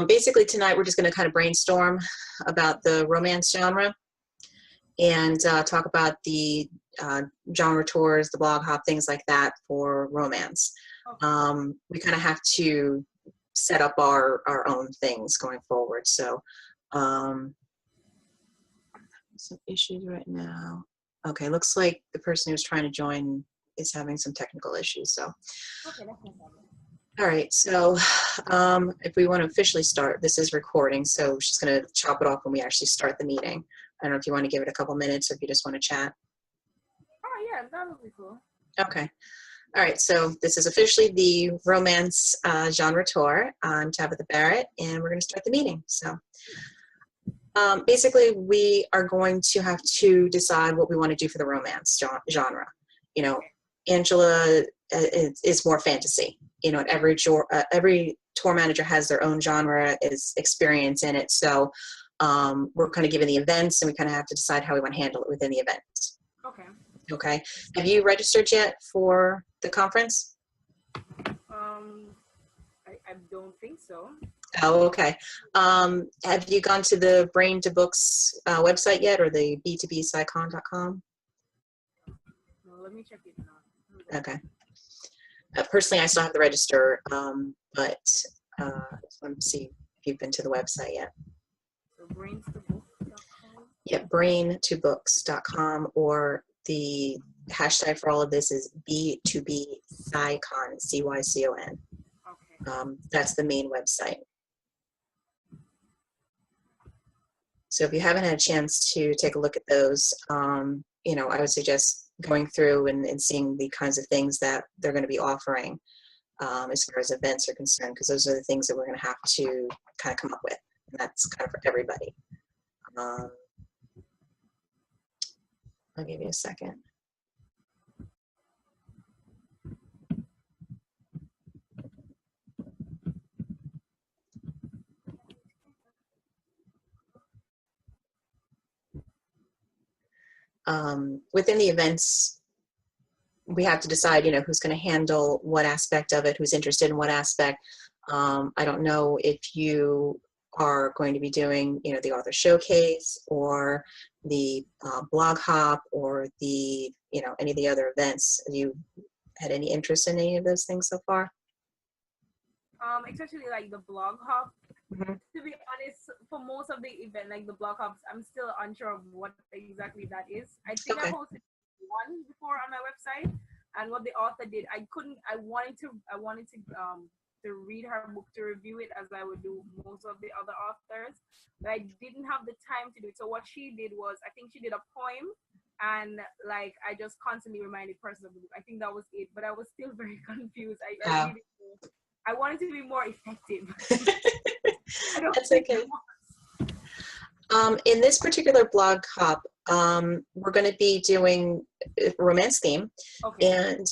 Basically tonight we're just going to kind of brainstorm about the romance genre and talk about the genre tours, the blog hop, things like that for romance. We kind of have to set up our own things going forward. So some issues right now. Okay, looks like the person who's trying to join is having some technical issues. So, okay, that's no problem. All right, so if we want to officially start, this is recording, so she's going to chop it off when we actually start the meeting. I don't know if you want to give it a couple minutes or if you just want to chat. Oh, yeah, that would be cool. Okay. All right, so this is officially the romance genre tour. I'm Tabitha Barret, and we're going to start the meeting. So basically, we are going to have to decide what we want to do for the romance genre. You know, Angela is more fantasy. You know, every tour manager has their own genre, is experience in it. So we're kind of given the events, and we kind of have to decide how we want to handle it within the event. Okay. Okay. Have you registered yet for the conference? I don't think so. Oh, okay. Have you gone to the Brain2Books website yet, or the B2BCyCon.com? Well, let me check it now. Okay. Personally, I still have to register, but I just want to see if you've been to the website yet. So Brains2Books.com? Yep, Brain2Books.com, or the hashtag for all of this is B2BCyCon, CYCON. Okay. That's the main website. So if you haven't had a chance to take a look at those, you know, I would suggest going through and seeing the kinds of things that they're going to be offering as far as events are concerned, because those are the things that we're going to have to kind of come up with, and that's kind of for everybody. I'll give you a second. Within the events, we have to decide, you know, who's going to handle what aspect of it, who's interested in what aspect. I don't know if you are going to be doing, you know, the author showcase or the blog hop or the, you know, any of the other events. Have you had any interest in any of those things so far? Especially like the blog hop. Mm-hmm. To be honest, for most of the event, like the blog hops, I'm still unsure of what exactly that is. I think Okay. I posted one before on my website, and what the author did, I wanted to read her book, to review it as I would do most of the other authors, but I didn't have the time to do it. So what she did was, I think she did a poem, and like I just constantly reminded persons of the book. I think that was it, but I was still very confused. I wanted to be more effective. That's okay. In this particular blog hop, we're going to be doing a romance theme. Okay. And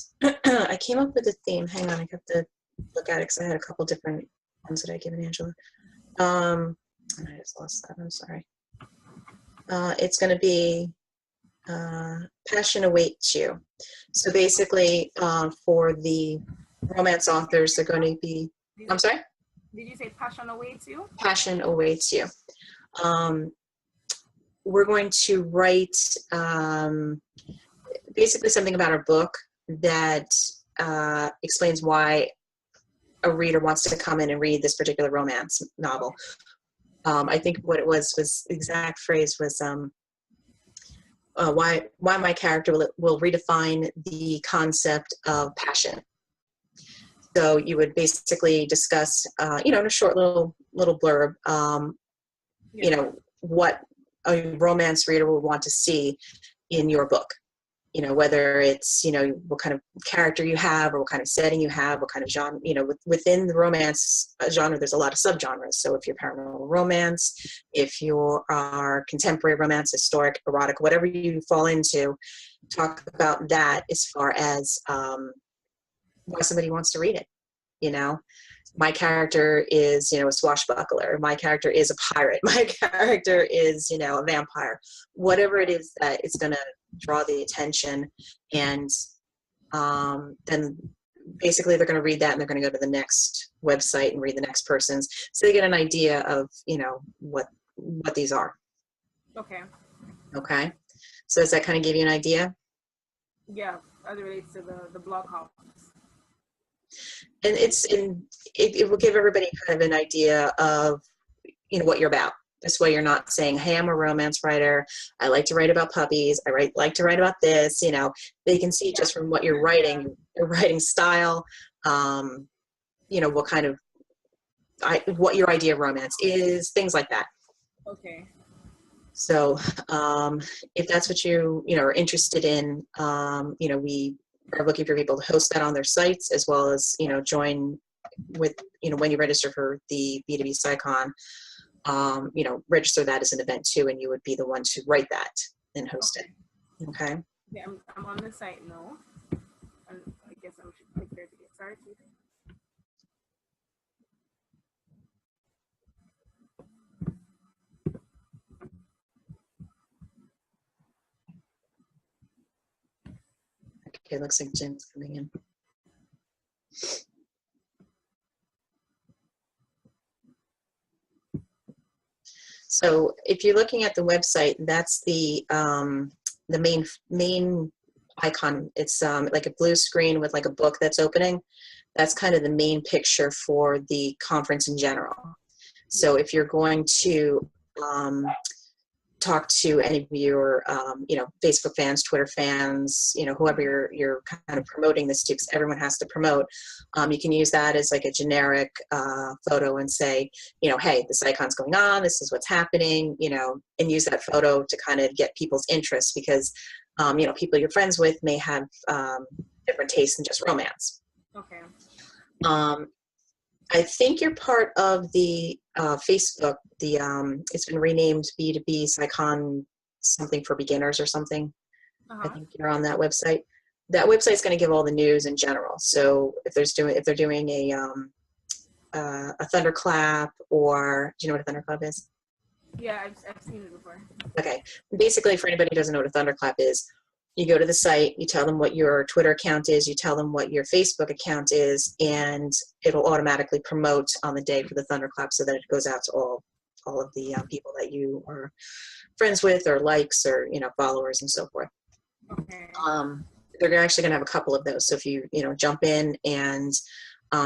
I came up with a theme. Hang on, I have to look at it because I had a couple different ones that I given Angela. And I just lost that. I'm sorry. It's going to be Passion Awaits You. So basically, for the romance authors, they're going to be, I'm sorry? Did you say Passion Awaits You? Passion Awaits You. We're going to write basically something about our book that explains why a reader wants to come in and read this particular romance novel. I think what it was the exact phrase was why my character will redefine the concept of passion. So you would basically discuss, you know, in a short little blurb, you know, what a romance reader would want to see in your book. You know, whether it's, you know, what kind of character you have or what kind of setting you have, what kind of genre, you know, within the romance genre, there's a lot of subgenres. So if you're paranormal romance, if you are contemporary romance, historic, erotic, whatever you fall into, talk about that as far as why somebody wants to read it. You know, my character is, you know, a swashbuckler. My character is a pirate. My character is, you know, a vampire. Whatever it is that is going to draw the attention, and then basically they're going to read that and they're going to go to the next website and read the next person's, so they get an idea of, you know, what these are. Okay. Okay. So does that kind of give you an idea? Yeah, as it relates to the blog house. And it will give everybody kind of an idea of, you know, what you're about. This way you're not saying, hey, I'm a romance writer, I like to write about puppies, I like to write about this. You know, they can see just from what you're writing, your writing style, you know, what kind of, what your idea of romance is, things like that. Okay. So if that's what you know, are interested in, you know, we are looking for people to host that on their sites, as well as, you know, join with, you know, when you register for the B2BCyCon, you know, register that as an event too, and you would be the one to write that and host it. Okay. Yeah, I'm on the site now, and I guess I should click there to get started. Okay, looks like Jim's coming in. So if you're looking at the website, that's the main icon. It's like a blue screen with like a book that's opening. That's kind of the main picture for the conference in general. So if you're going to talk to any of your, you know, Facebook fans, Twitter fans, you know, whoever you're kind of promoting this to, because everyone has to promote, you can use that as like a generic photo and say, you know, hey, this icon's going on, this is what's happening, you know, and use that photo to kind of get people's interest, because, you know, people you're friends with may have different tastes than just romance. Okay. I think you're part of the Facebook, the it's been renamed B2BCyCon something for beginners or something. I think you're on that website. That website's going to give all the news in general. So if they're doing a thunderclap, or do you know what a thunderclap is? Yeah, I've seen it before. Okay. Basically, for anybody who doesn't know what a thunderclap is, you go to the site, you tell them what your Twitter account is, you tell them what your Facebook account is, and it'll automatically promote on the day for the thunderclap, so that it goes out to all of the people that you are friends with, or likes, or, you know, followers and so forth. Okay. They're actually going to have a couple of those. So if you jump in, and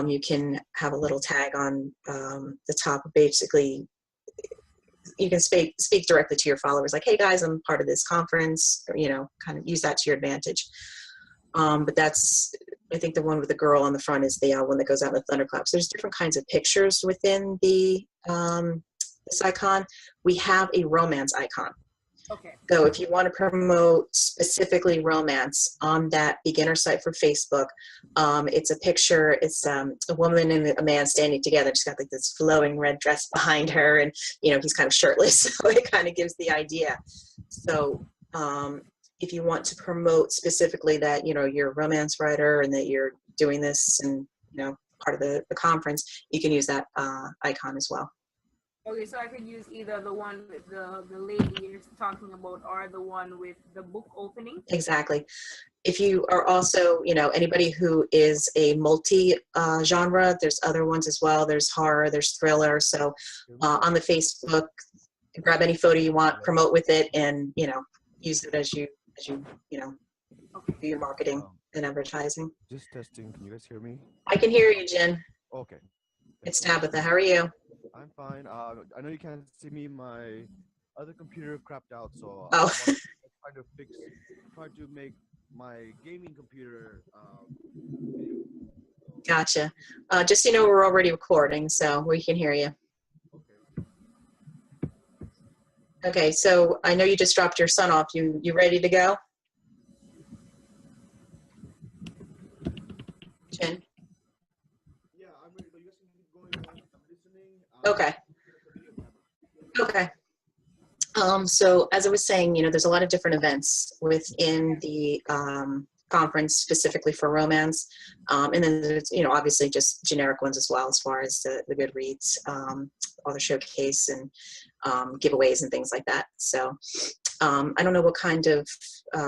you can have a little tag on the top, basically. You can speak directly to your followers, like, hey guys, I'm part of this conference, or, you know, kind of use that to your advantage. But that's, I think the one with the girl on the front is the one that goes out in the thunderclaps. There's different kinds of pictures within this icon. We have a romance icon. Okay. So if you want to promote specifically romance on that beginner site for Facebook, it's a picture, it's a woman and a man standing together. She's got like this flowing red dress behind her, and, you know, he's kind of shirtless, so it kind of gives the idea. So if you want to promote specifically that, you know, you're a romance writer and that you're doing this and, you know, part of the conference, you can use that icon as well. Okay, so I could use either the one with the lady you're talking about, or the one with the book opening? Exactly. If you are also, you know, anybody who is a multi-genre, there's other ones as well. There's horror, there's thriller. So on the Facebook, grab any photo you want, promote with it, and, you know, use it as you know, do your marketing and advertising. Just testing. Can you guys hear me? I can hear you, Jen. Okay. It's Tabitha. How are you? I'm fine. I know you can't see me. My other computer crapped out, so Oh. I'm trying to make my gaming computer. Gotcha. Just so you know, we're already recording, so we can hear you. Okay. Okay, so I know you just dropped your son off. You ready to go? Jen? Yeah, I'm ready, but you guys can keep going on. I'm listening. Okay. Okay. So as I was saying, you know, there's a lot of different events within the conference specifically for romance. And then there's, you know, obviously just generic ones as well, as far as the Goodreads, author showcase, and giveaways and things like that. So I don't know what kind of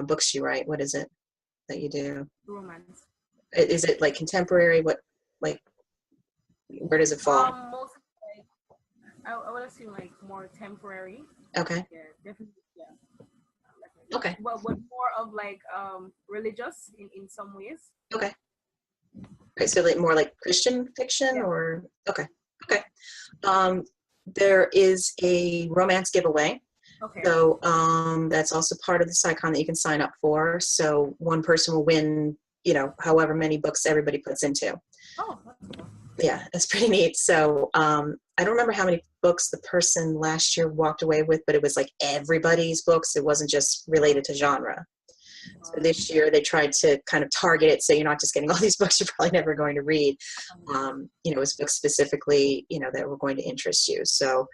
books you write. What is it that you do? Romance. Is it like contemporary? What, like, where does it fall? Most like I would assume like more temporary. Okay. Yeah, definitely. Yeah. Okay. Well, but more of like religious in some ways. Okay. Right. So like more like Christian fiction, Yeah. or okay. Okay. There is a romance giveaway. Okay. So that's also part of the CyCon that you can sign up for. So one person will win, you know, however many books everybody puts into. Oh, that's cool. Yeah, that's pretty neat. So I don't remember how many books the person last year walked away with, but it was like everybody's books. It wasn't just related to genre. So this year they tried to kind of target it, so you're not just getting all these books you're probably never going to read. You know, it was books specifically, you know, that were going to interest you. So,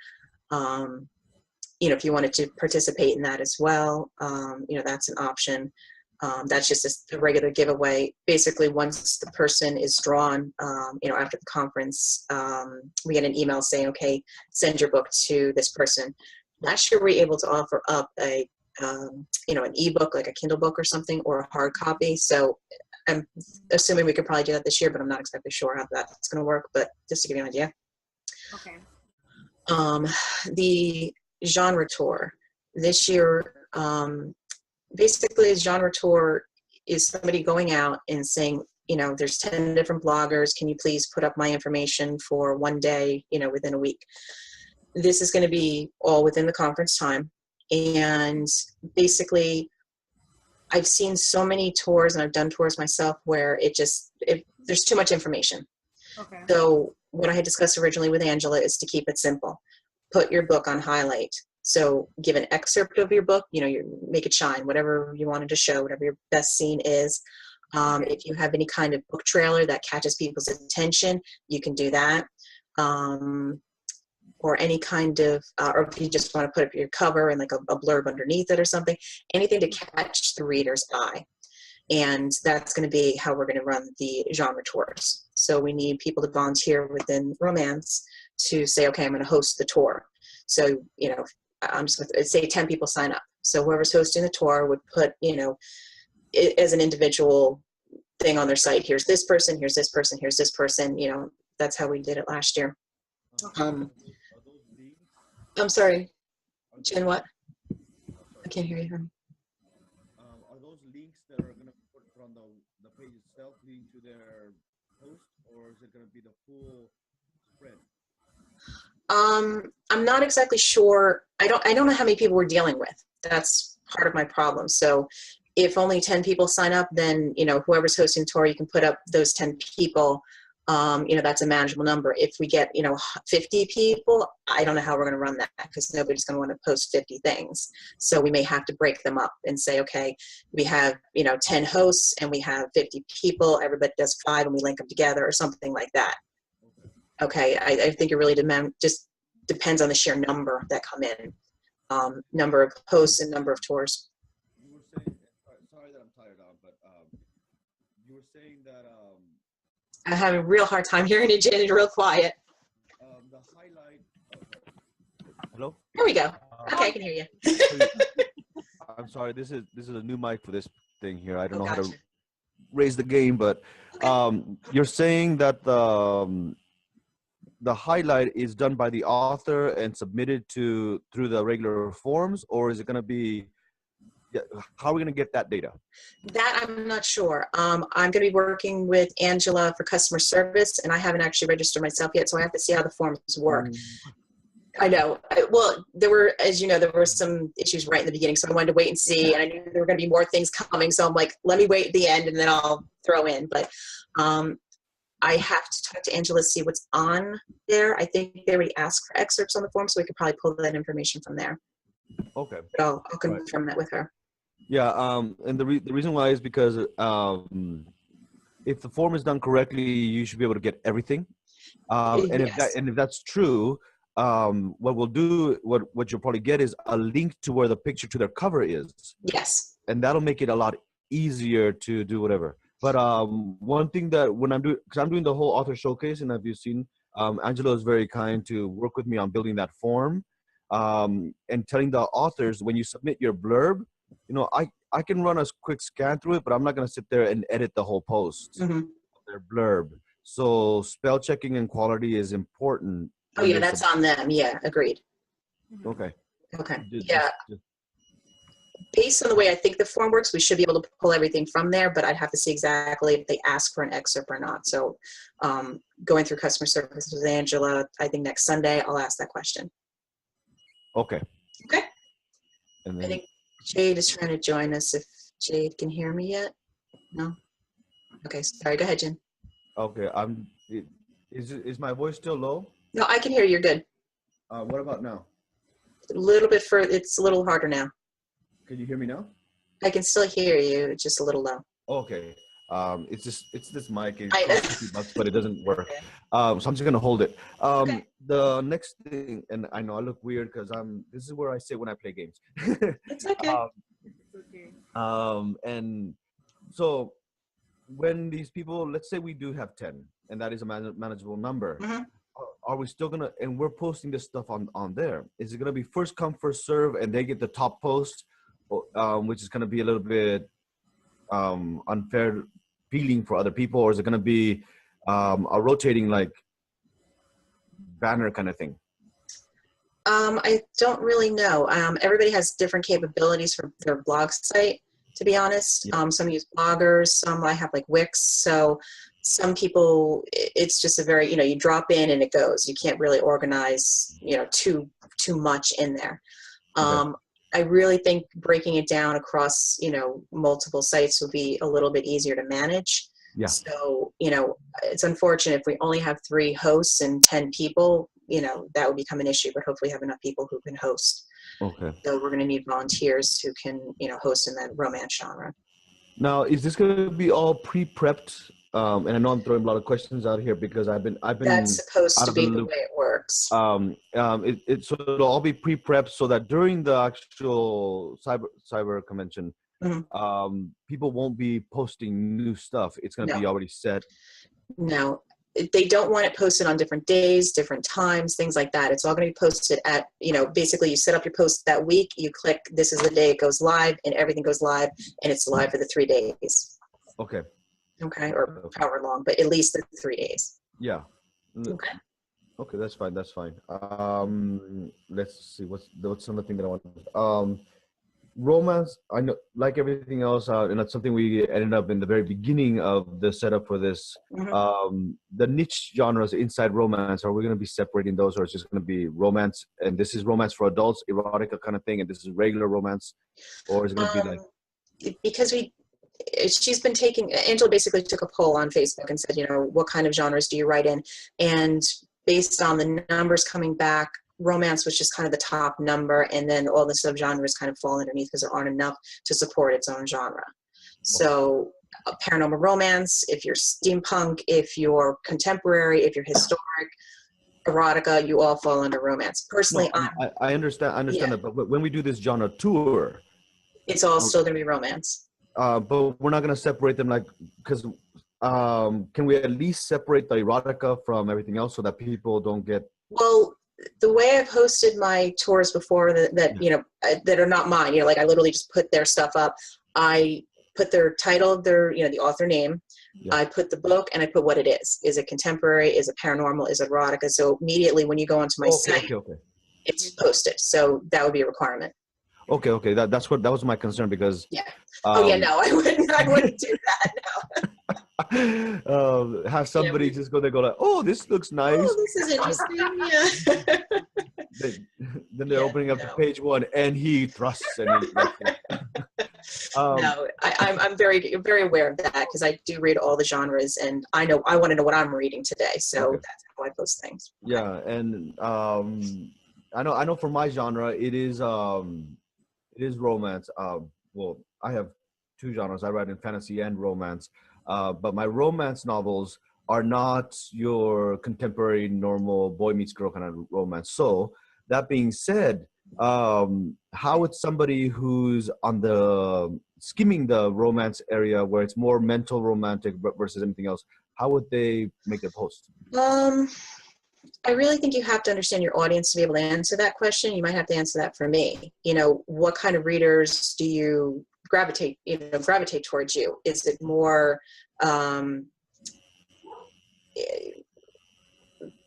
you know, if you wanted to participate in that as well, you know, that's an option. That's just a regular giveaway. Basically, once the person is drawn, you know, after the conference, we get an email saying, okay, send your book to this person. Last year, we were able to offer up a, you know, an ebook, like a Kindle book or something, or a hard copy. So I'm assuming we could probably do that this year, but I'm not exactly sure how that's going to work. But just to give you an idea. Okay. The genre tour this year, basically a genre tour is somebody going out and saying, you know, there's 10 different bloggers. Can you please put up my information for one day, you know, within a week? This is going to be all within the conference time. And basically, I've seen so many tours, and I've done tours myself, where there's too much information. Okay. So what I had discussed originally with Angela is to keep it simple. Put your book on highlight. So give an excerpt of your book, you know, you make it shine, whatever you wanted to show, whatever your best scene is. If you have any kind of book trailer that catches people's attention, you can do that. Or any kind of, or if you just want to put up your cover and like a blurb underneath it or something, anything to catch the reader's eye. And that's going to be how we're going to run the genre tours. So we need people to volunteer within romance to say, okay, I'm going to host the tour. So, you know, I'm just going to say 10 people sign up. So whoever's hosting the tour would put, you know, it, as an individual thing on their site, here's this person, here's this person, here's this person, you know, that's how we did it last year. I'm sorry, Jen, what? I can't hear you. Are those links that are going to put on the page itself leading to their post, or is it going to be the full spread? I'm not exactly sure. I don't know how many people we're dealing with. That's part of my problem. So if only 10 people sign up, then, you know, whoever's hosting the tour, you can put up those 10 people. You know, that's a manageable number. If we get, you know, 50 people, I don't know how we're going to run that, because nobody's going to want to post 50 things. So we may have to break them up and say, okay, we have, you know, 10 hosts and we have 50 people. Everybody does 5 and we link them together, or something like that. Okay, I think it really just depends on the sheer number that come in, number of hosts and number of tours. You were saying, sorry that I'm tired out, but you were saying that I'm having a real hard time hearing you, Jen. It's real quiet. the highlight. Hello. There we go. Okay, I can hear you. I'm sorry. This is a new mic for this thing here. I don't know how Gotcha. to raise the gain, but you're saying that the highlight is done by the author and submitted through the regular forms, or is it going to be? How are we going to get that data? That I'm not sure. I'm going to be working with Angela for customer service, and I haven't actually registered myself yet, so I have to see how the forms work. I know. Well, there were, as you know, there were some issues right in the beginning, so I wanted to wait and see, and I knew there were going to be more things coming, so I'm like, let me wait at the end, and then I'll throw in. But I have to talk to Angela to see what's on there. I think they already asked for excerpts on the form, so we could probably pull that information from there. Okay. But I'll confirm that with her. Yeah, and the reason why is because if the form is done correctly, you should be able to get everything. And Yes. if that's true, what we'll do, what you'll probably get is a link to where the picture to their cover is. Yes. And that'll make it a lot easier to do whatever. But one thing that when because I'm doing the whole author showcase, and have you seen, Angela is very kind to work with me on building that form, and telling the authors when you submit your blurb, I can run a quick scan through it, but I'm not gonna sit there and edit the whole post, their blurb. So spell checking and quality is important. Oh yeah, that's on them. Yeah, agreed. Okay. Okay. Yeah. Based on the way I think the form works, we should be able to pull everything from there, but I'd have to see exactly if they ask for an excerpt or not. So going through customer service with Angela, I think next Sunday, I'll ask that question. Okay. Okay. And I then, think Jade is trying to join us. If Jade can hear me yet? No? Okay, sorry. Go ahead, Jen. okay. Is my voice still low? No, I can hear you. You're good. What about now? A little bit further. It's a little harder now. Can you hear me now? I can still hear you. It's just a little low. Okay. It's this mic. It I- costs $50, but it doesn't work. Okay. So I'm just gonna hold it. Okay. The next thing, and I know I look weird because this is where I sit when I play games. It's okay. Okay. And so when these people, let's say we do have 10, and that is a manageable number. Are we still gonna, and we're posting this stuff on there? Is it gonna be first come first serve, and they get the top post, which is gonna be a little bit unfair feeling for other people, or is it gonna be a rotating like banner kind of thing? I don't really know. Everybody has different capabilities for their blog site, to be honest. Yeah. Some use bloggers, some I have like Wix. So some people, it's just a very, you drop in and it goes. You can't really organize, too much in there. Okay. I really think breaking it down across, multiple sites will be a little bit easier to manage. Yeah. So, it's unfortunate if we only have 3 hosts and 10 people, that would become an issue, but hopefully we have enough people who can host. Okay. So we're going to need volunteers who can, host in that romance genre. Now, is this going to be all pre-prepped? And I know I'm throwing a lot of questions out here because I've been That's supposed out to of the be the loop. way it works. So it'll all be pre-prepped so that during the actual cyber convention, people won't be posting new stuff. It's going to be already set. No, they don't want it posted on different days, different times, things like that. It's all going to be posted at, basically you set up your post that week, you click, this is the day it goes live, and everything goes live, and it's live for the 3 days. Okay. Okay, or however long, but at least the 3 days. Yeah. Okay. Okay, that's fine. That's fine. Let's see. What's another thing that I want? Romance. I know, like everything else, and that's something we ended up in the very beginning of the setup for this. The niche genres inside romance. Are we going to be separating those, or is it just going to be romance? And this is romance for adults, erotica kind of thing, and this is regular romance, or is it going to be like? Because she's been Angela basically took a poll on Facebook and said, what kind of genres do you write in? And based on the numbers coming back, romance was just kind of the top number, and then all the subgenres kind of fall underneath because there aren't enough to support its own genre. So paranormal romance, if you're steampunk, if you're contemporary, if you're historic, erotica, you all fall under romance. Personally, I understand that, but when we do this genre tour, it's all still going to be romance. But we're not going to separate them, because can we at least separate the erotica from everything else so that people don't get? Well, the way I've hosted my tours before that are not mine, I literally just put their stuff up. I put their title, the author name. Yeah. I put the book, and I put what it is. Is it contemporary? Is it paranormal? Is it erotica? So immediately when you go onto my site, it's posted. So that would be a requirement. Okay. That was my concern because. Yeah. No, I wouldn't do that. No. Have somebody just go like, oh, this looks nice. Oh, this is interesting. Yeah. Then they're opening up to page 1, and he thrusts. And no, I'm very, very aware of that because I do read all the genres, and I want to know what I'm reading today. So that's how I post things. Okay. Yeah, and I know for my genre, it is romance. Well, I have 2 genres. I write in fantasy and romance. But my romance novels are not your contemporary, normal boy meets girl kind of romance. So that being said, how would somebody who's on the skimming the romance area where it's more mental romantic versus anything else, how would they make their post? I really think you have to understand your audience to be able to answer that question. You might have to answer that for me. You know, what kind of readers do you gravitate towards you? Is it more,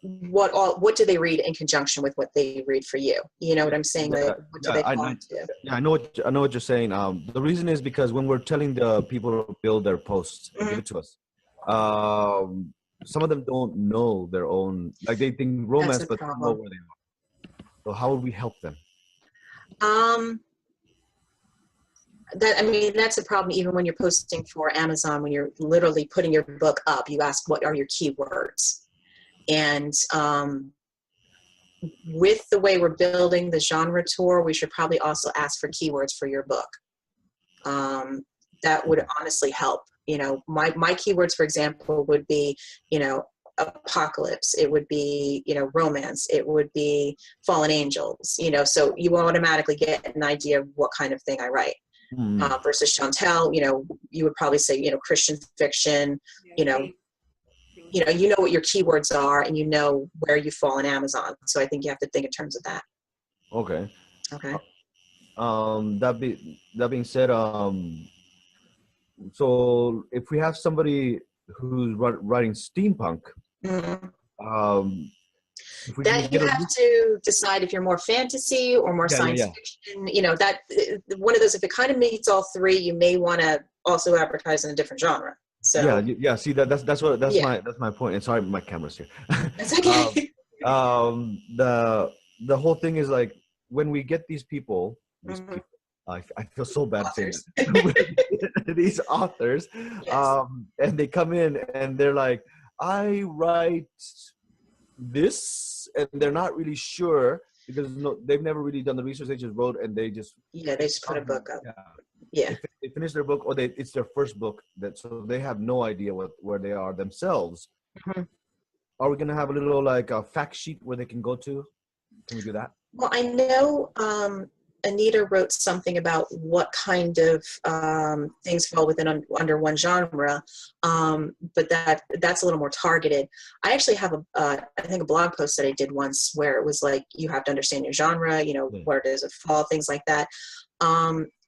what do they read in conjunction with what they read for you? You know what I'm saying? Like, what do they fall into? Yeah, I know what you're saying. The reason is because when we're telling the people to build their posts, give it to us. Some of them don't know their own, like they think romance, but don't know where they are. So how would we help them? That's a problem even when you're posting for Amazon, when you're literally putting your book up, you ask, what are your keywords? And with the way we're building the genre tour, we should probably also ask for keywords for your book. That would honestly help. You know, my keywords, for example, would be, you know, apocalypse. It would be, you know, romance. It would be fallen angels, you know, so you automatically get an idea of what kind of thing I write. Versus Chantel, you know, you would probably say, you know, Christian fiction, you know what your keywords are and you know where you fall in Amazon. So I think you have to think in terms of that. Okay. That being said, so if we have somebody who's writing steampunk, that you have to decide if you're more fantasy or more science fiction. You know, that one of those, if it kind of meets all three, you may want to also advertise in a different genre. So yeah. See, that's my point. And sorry, my camera's here. That's okay. The whole thing is like when we get these people, I feel so bad saying these authors, and they come in and they're like, I write this, and they're not really sure because they've never really done the research. They just wrote and they just put a book up. They finish their book, or it's their first book, so they have no idea where they are themselves. Are we gonna have a little like a fact sheet where they can go to? Can we do that? Well, I know Anita wrote something about what kind of things fall within under one genre, but that's a little more targeted. I actually have I think a blog post that I did once where it was like, you have to understand your genre, you know, where does it fall, things like that.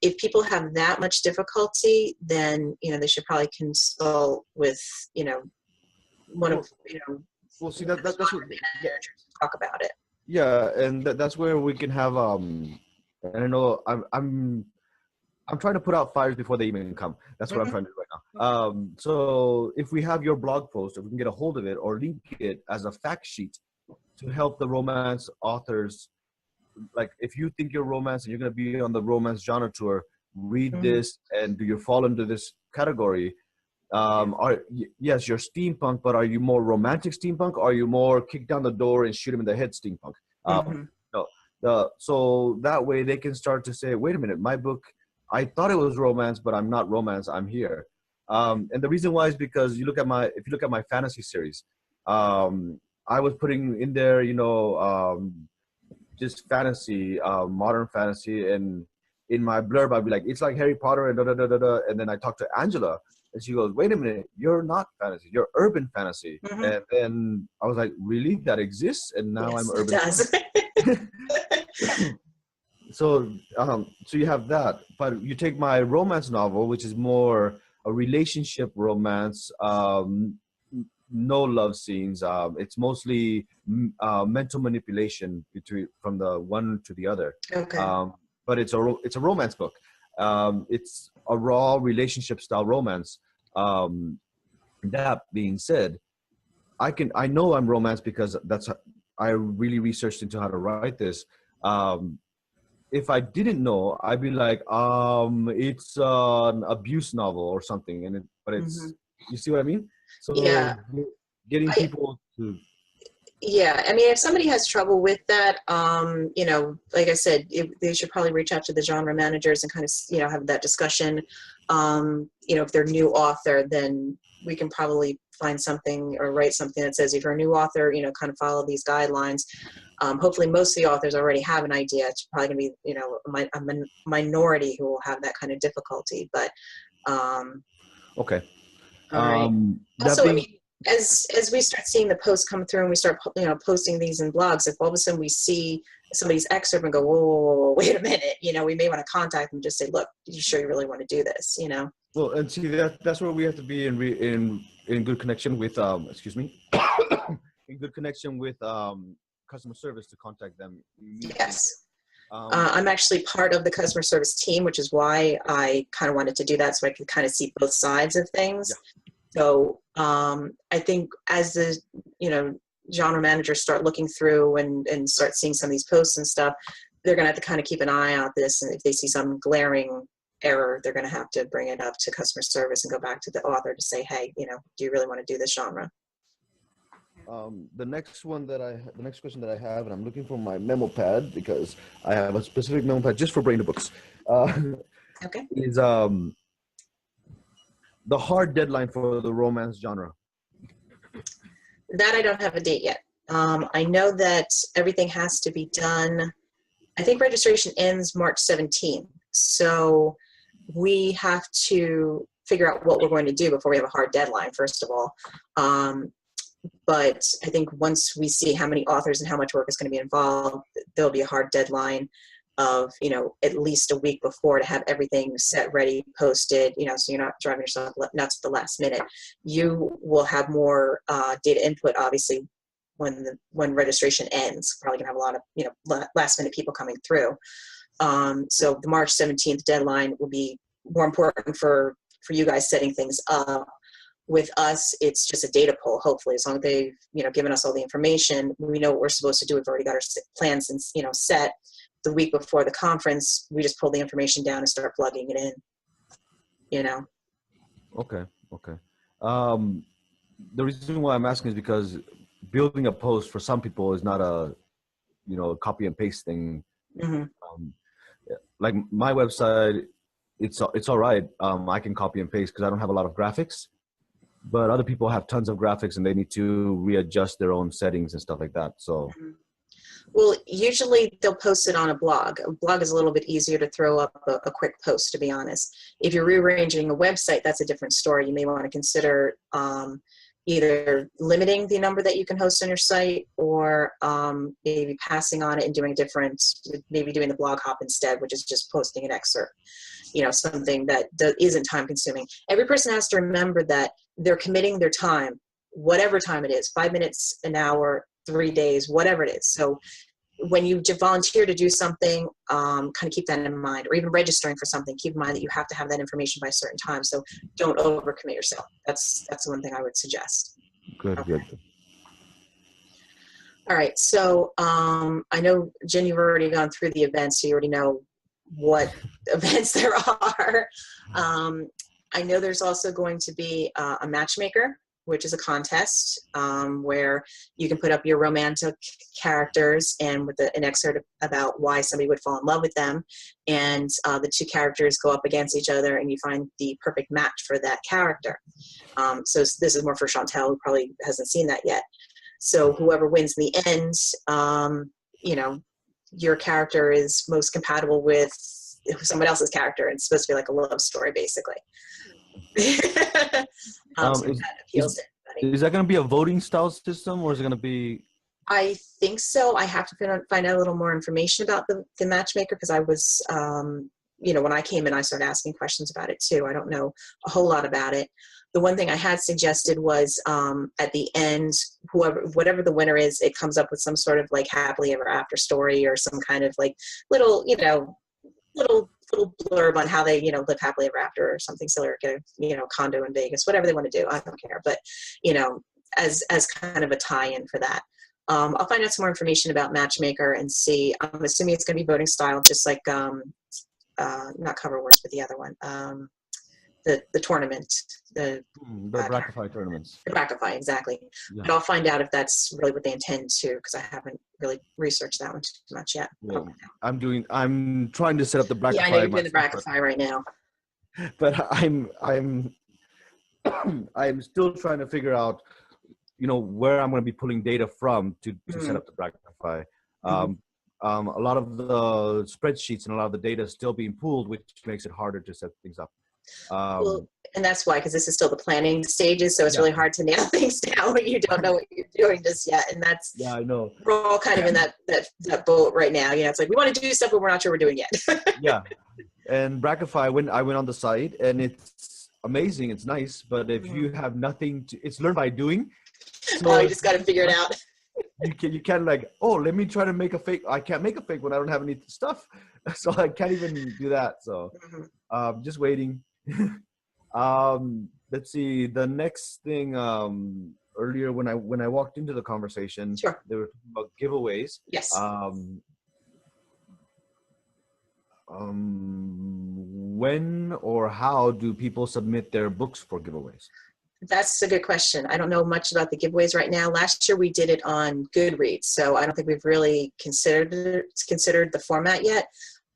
If people have that much difficulty, then, you know, they should probably consult with, you know, one of, you know, well, see, that's what talk about it. Yeah, and that's where we can have I don't know. I'm trying to put out fires before they even come. That's what I'm trying to do right now. So if we have your blog post, if we can get a hold of it or link it as a fact sheet to help the romance authors, like if you think you're romance and you're going to be on the romance genre tour, read this, and do you fall into this category? Yes, you're steampunk, but are you more romantic steampunk? Or are you more kick down the door and shoot him in the head steampunk? So that way they can start to say, wait a minute, my book, I thought it was romance, but I'm not romance, I'm here. And the reason why is because if you look at my fantasy series, I was putting in there, you know, just fantasy, modern fantasy, and in my blurb, I'd be like, it's like Harry Potter and and then I talked to Angela and she goes, wait a minute, you're not fantasy, you're urban fantasy. And then I was like, really? That exists? And now I'm urban. It does. So you have that, but you take my romance novel, which is more a relationship romance, no love scenes. It's mostly mental manipulation from the one to the other. But it's a romance book. It's a raw relationship style romance. That being said, I know I'm romance because I really researched into how to write this. If I didn't know, I'd be like, it's an abuse novel or something, but it's you see what I mean? So getting people to. Yeah, I mean, if somebody has trouble with that, you know, like I said, they should probably reach out to the genre managers and kind of, you know, have that discussion. You know, if they're a new author, then we can probably find something or write something that says, if you're a new author, you know, kind of follow these guidelines. Hopefully most of the authors already have an idea. It's probably going to be, you know, a minority who will have that kind of difficulty, but. Okay. All right. Also, as we start seeing the posts come through and we start, you know, posting these in blogs, if all of a sudden we see somebody's excerpt and go, whoa, wait a minute, you know, we may want to contact them and just say, look, you sure you really want to do this, you know? Well, and see, that's where we have to be in good connection with, excuse me, in good connection with customer service to contact them immediately. Yes. I'm actually part of the customer service team, which is why I kind of wanted to do that, so I could kind of see both sides of things. Yeah. So I think as the, you know, genre managers start looking through and start seeing some of these posts and stuff, they're going to have to kind of keep an eye out this. And if they see some glaring error, they're going to have to bring it up to customer service and go back to the author to say, hey, you know, do you really want to do this genre? The next question that I have, and I'm looking for my memo pad because I have a specific memo pad just for Brain the Books. Okay. Is the hard deadline for the romance genre? That I don't have a date yet. I know that everything has to be done. I think registration ends March 17th. So we have to figure out what we're going to do before we have a hard deadline, first of all. But I think once we see how many authors and how much work is going to be involved, there'll be a hard deadline of, you know, at least a week before to have everything set, ready, posted, you know, so you're not driving yourself nuts at the last minute. You will have more data input, obviously, when registration ends. Probably going to have a lot of, you know, last minute people coming through. So the March 17th deadline will be more important for you guys setting things up. With us, it's just a data poll, hopefully. As long as they've, you know, given us all the information, we know what we're supposed to do. We've already got our plans, and, you know, set. The week before the conference, we just pull the information down and start plugging it in, you know. Okay. The reason why I'm asking is because building a post for some people is not a, you know, copy and paste thing. Mm-hmm. Like my website, it's all right. I can copy and paste because I don't have a lot of graphics. But other people have tons of graphics and they need to readjust their own settings and stuff like that. So, well, usually they'll post it on a blog. A blog is a little bit easier to throw up a quick post, to be honest. If you're rearranging a website, that's a different story. You may want to consider either limiting the number that you can host on your site, or maybe passing on it and doing maybe doing the blog hop instead, which is just posting an excerpt. You know, something that isn't time consuming. Every person has to remember that they're committing their time, whatever time it is, 5 minutes, an hour, 3 days, whatever it is. So when you volunteer to do something, kind of keep that in mind, or even registering for something, keep in mind that you have to have that information by a certain time. So don't overcommit yourself. That's the one thing I would suggest. Good. All right. So I know, Jen, you've already gone through the events, so you already know what events there are. I know there's also going to be a matchmaker, which is a contest where you can put up your romantic characters and with an excerpt about why somebody would fall in love with them. And the two characters go up against each other and you find the perfect match for that character. So this is more for Chantel, who probably hasn't seen that yet. So whoever wins in the end, you know, your character is most compatible with someone else's character. It's supposed to be like a love story, basically. So that appeals to everybody. Is that going to be a voting style system, or is it going to be? I think so. I have to find out a little more information about the matchmaker, because I was, you know, when I came in, I started asking questions about it too. I don't know a whole lot about it. The one thing I had suggested was at the end, whatever the winner is, it comes up with some sort of like happily ever after story, or some kind of like little, you know, little blurb on how they, you know, live happily ever after, or something silly, or get a, you know, condo in Vegas, whatever they want to do. I don't care. But, you know, as kind of a tie-in for that. I'll find out some more information about Matchmaker and see. I'm assuming it's going to be voting style, just like not Cover Wars, but the other one, the tournament, the Brackify tournaments. The Brackify, exactly. Yeah. But I'll find out if that's really what they intend to, because I haven't really researched that one too much yet. Yeah. I'm trying to set up the Brackify. Yeah, I know you're doing the Brackify right now. But I'm still trying to figure out, you know, where I'm going to be pulling data from to set up the Brackify. A lot of the spreadsheets and a lot of the data is still being pulled, which makes it harder to set things up. Well, and that's why, because this is still the planning stages, so it's really hard to nail things down when you don't know what you're doing just yet. And that's, yeah, I know. We're all kind of in that boat right now. It's like we want to do stuff, but we're not sure we're doing yet. Yeah, and Brackify, I went on the site, and it's amazing. It's nice, but if you have nothing to, it's learn by doing. So you just got to figure it out. You can't like, oh, let me try to make a fake. I can't make a fake when I don't have any stuff, so I can't even do that. So just waiting. Let's see. The next thing, earlier when I walked into the conversation, they were talking about giveaways. Yes. When or how do people submit their books for giveaways? That's a good question. I don't know much about the giveaways right now. Last year we did it on Goodreads, so I don't think we've really considered the format yet.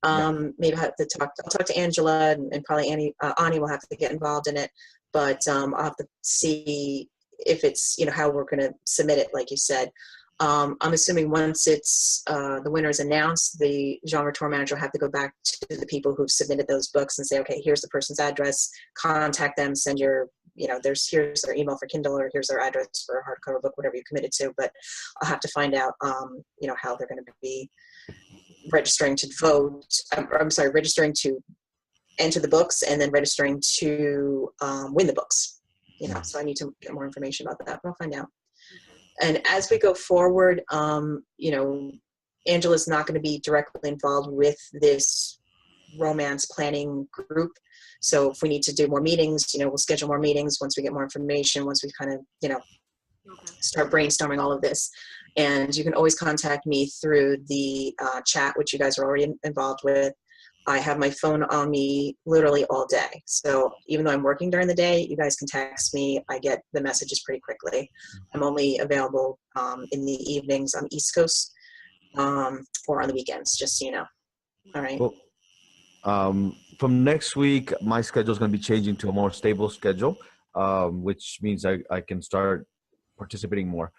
Maybe I'll have to talk to Angela, and probably Ani will have to get involved in it. But I'll have to see if it's how we're going to submit it, like you said. I'm assuming once it's the winner is announced, the genre tour manager will have to go back to the people who've submitted those books and say, okay, here's the person's address. Contact them. Send your here's their email for Kindle, or here's their address for a hardcover book, whatever you committed to. But I'll have to find out how they're going to be registering to vote. I'm sorry, registering to enter the books, and then registering to win the books. So I need to get more information about that, but I'll find out. And as we go forward, Angela's not going to be directly involved with this romance planning group. So if we need to do more meetings, we'll schedule more meetings once we get more information, once we kind of, start brainstorming all of this. And you can always contact me through the chat, which you guys are already involved with. I have my phone on me literally all day. So even though I'm working during the day, you guys can text me. I get the messages pretty quickly. I'm only available in the evenings on the East Coast or on the weekends, just so you know. All right. Well, from next week, my schedule is going to be changing to a more stable schedule, which means I can start participating more.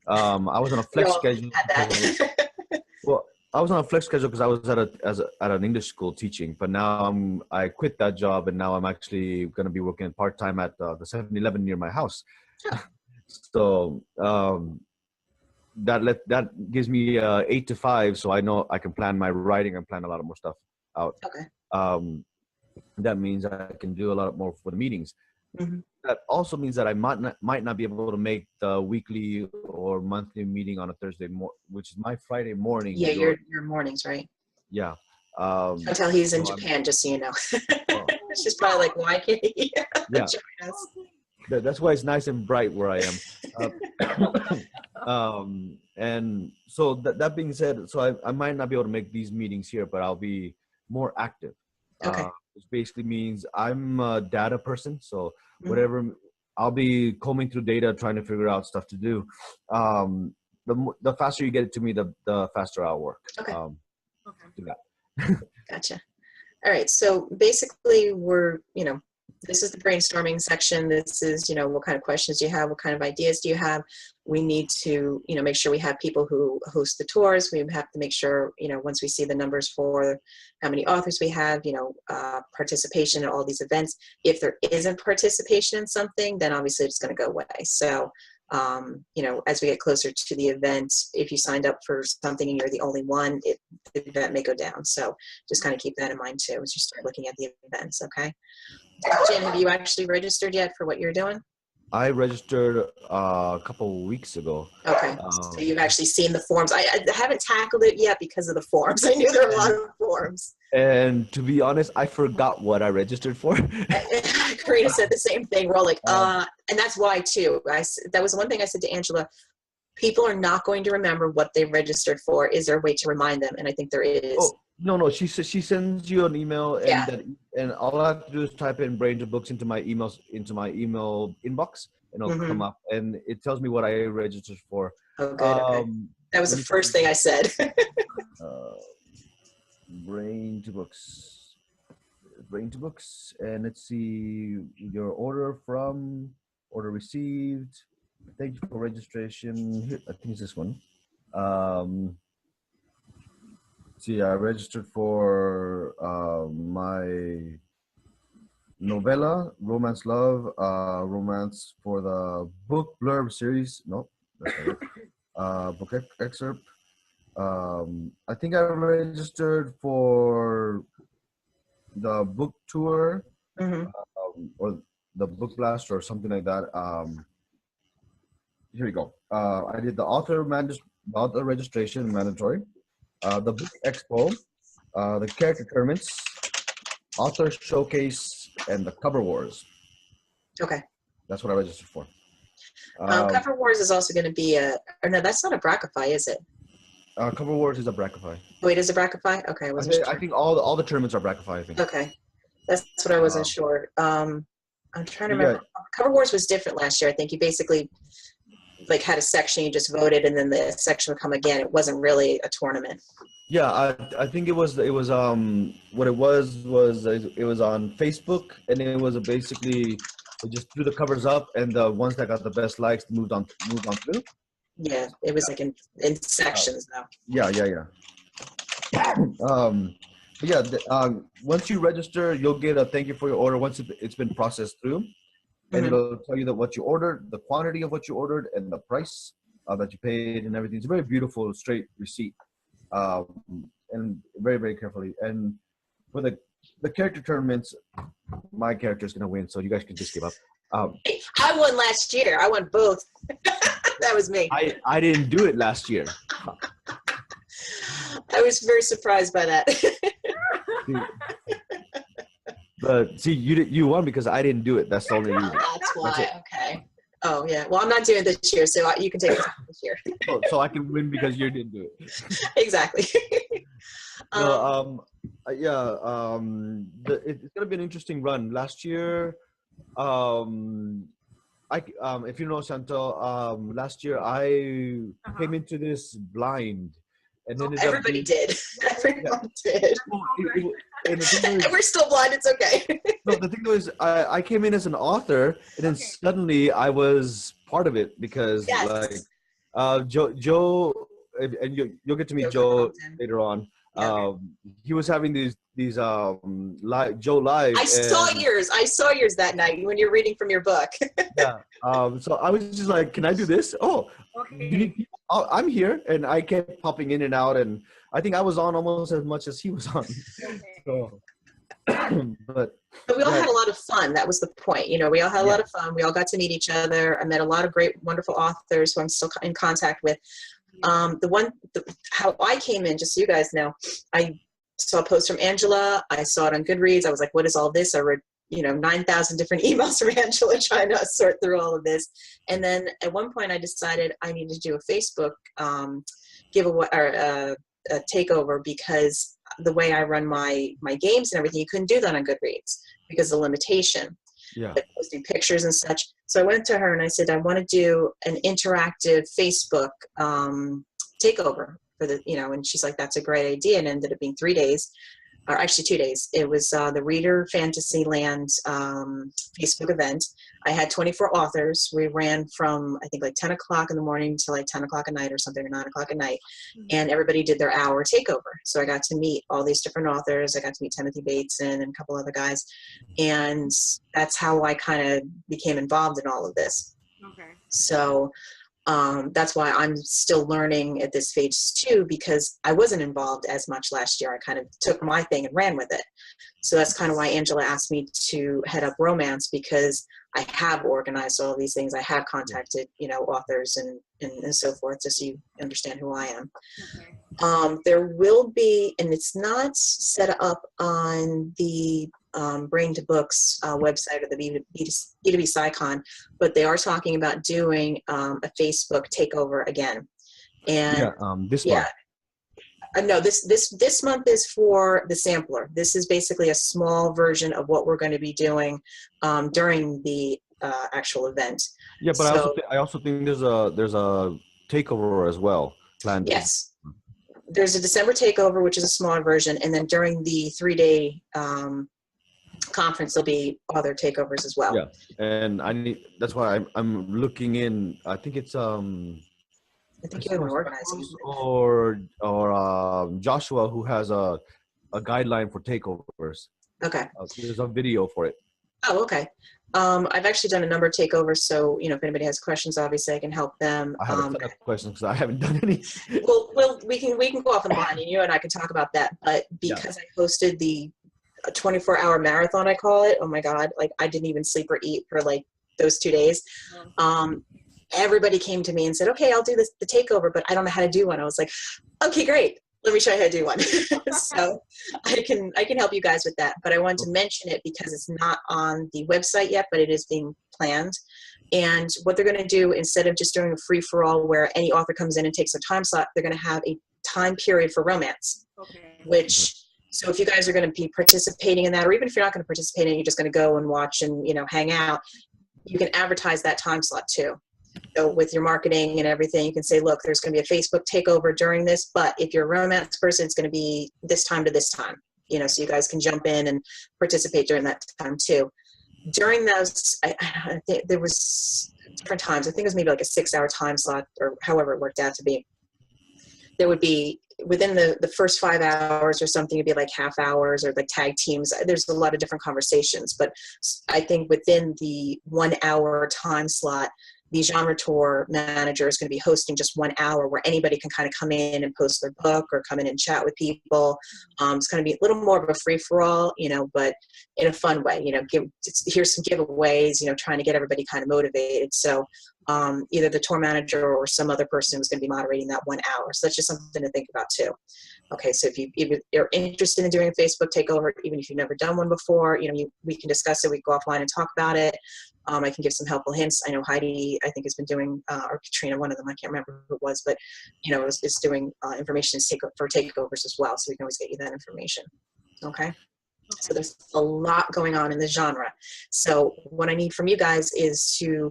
I was on a flex schedule. Well, I was on a flex schedule because I was at an English school teaching, but now I quit that job, and now I'm actually going to be working part-time at the 7-Eleven near my house. So that gives me 8 to 5, so I know I can plan my writing and plan a lot of more stuff out. Okay. That means I can do a lot more for the meetings. That also means that I might not be able to make the weekly or monthly meeting on a Thursday, which is my Friday morning. Yeah, your mornings, right? Yeah. Until he's in Japan, just so you know. It's just probably like, why can't he join us? That's why it's nice and bright where I am. And so that being said, so I might not be able to make these meetings here, but I'll be more active. Okay. Which basically means I'm a data person. So whatever, I'll be combing through data, trying to figure out stuff to do. The faster you get it to me, the faster I'll work. Okay. Do that. Gotcha. All right. So basically we're, this is the brainstorming section. This is, what kind of questions do you have? What kind of ideas do you have? We need to, make sure we have people who host the tours. We have to make sure, once we see the numbers for how many authors we have, participation in all these events. If there isn't participation in something, then obviously it's going to go away. So, as we get closer to the event, if you signed up for something and you're the only one, the event may go down. So just kind of keep that in mind too, as you start looking at the events. Okay. Jen, have you actually registered yet for what you're doing? I registered a couple weeks ago. Okay, so you've actually seen the forms. I haven't tackled it yet because of the forms. I knew there were a lot of forms. And to be honest, I forgot what I registered for. Karina said the same thing. We're all like, and that's why too. That was one thing I said to Angela. People are not going to remember what they registered for. Is there a way to remind them? And I think there is. Oh, no. She sends you an email, and all I have to do is type in Brains of Books into my email inbox, and it'll come up, and it tells me what I registered for. Oh, good. Okay. That was the first thing I said. Brain to Books, and let's see your order received. Thank you for registration. Here, I think it's this one. See, I registered for my novella, romance love, romance for the book blurb series. No, that's not it. Book excerpt. I think I registered for the book tour, or the book blast or something like that. Here we go. I did the author registration mandatory, the book expo, the character tournaments, author showcase, and the cover wars. Okay. That's what I registered for. Cover wars is also going to be or no, that's not a Brackify, is it? Cover wars is a Brackify. Oh, it is a Brackify? Okay, I wasn't sure. I think all the tournaments are Brackify, I think. Okay, that's what I wasn't sure. I'm trying to remember. Yeah. Cover wars was different last year. I think you basically like had a section, you just voted, and then the section would come again. It wasn't really a tournament. Yeah, I think it was what it was on Facebook, and it was basically we just threw the covers up, and the ones that got the best likes moved on through. Yeah, it was like in sections now. Yeah. Once you register, you'll get a thank you for your order once it's been processed through, and it'll tell you that what you ordered, the quantity of what you ordered, and the price that you paid, and everything. It's a very beautiful, straight receipt, and very, very carefully. And for the character tournaments, my character is going to win, so you guys can just give up. I won last year. I won both. That was me. I didn't do it last year. I was very surprised by that. But see, you won because I didn't do it. That's the only reason. That's why. Okay. Oh yeah. Well, I'm not doing it this year, so you can take it this year. So I can win because you didn't do it. Exactly. It's gonna be an interesting run. Last year, if you know Chantal, last year I came into this blind, and everybody did. Everyone did. And we're still blind. It's okay. No, the thing was, I came in as an author, and then suddenly I was part of it because Joe, and you'll get to meet Joe later on. He was having these Joe live. I saw yours that night when you're reading from your book. Yeah. So I was just like, can I do this? Oh, okay. I'm here, and I kept popping in and out, and I think I was on almost as much as he was on. So, but we all had a lot of fun. That was the point. We all had a lot of fun. We all got to meet each other. I met a lot of great, wonderful authors who I'm still in contact with. How I came in, just so you guys know, I saw a post from Angela. I saw it on Goodreads. I was like, what is all this? I read 9,000 different emails from Angela trying to sort through all of this. And then at one point I decided I needed to do a Facebook giveaway or a takeover, because the way I run my games and everything, you couldn't do that on Goodreads because of the limitation. Yeah. Like posting pictures and such. So I went to her and I said, I want to do an interactive Facebook takeover for the, and she's like, that's a great idea. And it ended up being 3 days. Or actually 2 days. It was the Reader Fantasyland Facebook event. I had 24 authors. We ran from, I think, like 10 o'clock in the morning to like 10 o'clock at night or something, or 9 o'clock at night. And everybody did their hour takeover. So I got to meet all these different authors. I got to meet Timothy Bateson and a couple other guys. And that's how I kind of became involved in all of this. Okay. So that's why I'm still learning at this phase too, because I wasn't involved as much last year. I kind of took my thing and ran with it. So that's kind of why Angela asked me to head up romance, because I have organized all these things. I have contacted, authors and so forth, just so you understand who I am. Okay. There will be, and it's not set up on the Brain to Books website or the B2BCyCon, but they are talking about doing a Facebook takeover again. And this month. No, this month is for the sampler. This is basically a small version of what we're going to be doing during the actual event. Yeah, but I also think there's a takeover as well planned. Yes. There's a December takeover, which is a smaller version, and then during the 3-day conference there'll be other takeovers as well. Yeah, and that's why I'm looking in. I think it's I think you're organizing or Joshua, who has a guideline for takeovers. Okay. There's a video for it. Oh, okay. I've actually done a number of takeovers, so if anybody has questions, obviously I can help them. I have a ton of questions because I haven't done any. Well, we can go off on the line, and you and I can talk about that. But because I hosted the 24-hour marathon, I call it. Oh my God! Like I didn't even sleep or eat for like those 2 days. Everybody came to me and said, "Okay, I'll do the takeover, but I don't know how to do one." I was like, "Okay, great. Let me show you how to do one." So I can help you guys with that. But I wanted to mention it because it's not on the website yet, but it is being planned. And what they're going to do, instead of just doing a free-for-all where any author comes in and takes their time slot, they're going to have a time period for romance. Okay. So if you guys are going to be participating in that, or even if you're not going to participate in it, you're just going to go and watch and hang out, you can advertise that time slot too. So with your marketing and everything, you can say, look, there's going to be a Facebook takeover during this, but if you're a romance person, it's going to be this time to this time, so you guys can jump in and participate during that time too. During those, I think there was different times. I think it was maybe like a 6-hour time slot or however it worked out to be. There would be within the first 5 hours or something, it'd be like half hours or like tag teams. There's a lot of different conversations, but I think within the 1 hour time slot, the genre tour manager is going to be hosting just 1 hour where anybody can kind of come in and post their book or come in and chat with people. It's going to be a little more of a free-for-all, but in a fun way. Here's some giveaways, trying to get everybody kind of motivated. So either the tour manager or some other person is going to be moderating that 1 hour. So that's just something to think about too. Okay, so if you're interested in doing a Facebook takeover, even if you've never done one before, we can discuss it. We can go offline and talk about it. I can give some helpful hints. I know Heidi, I think, has been doing, or Katrina, one of them, I can't remember who it was, but, is doing information for takeovers as well. So we can always get you that information. Okay. So there's a lot going on in the genre. So what I need from you guys is to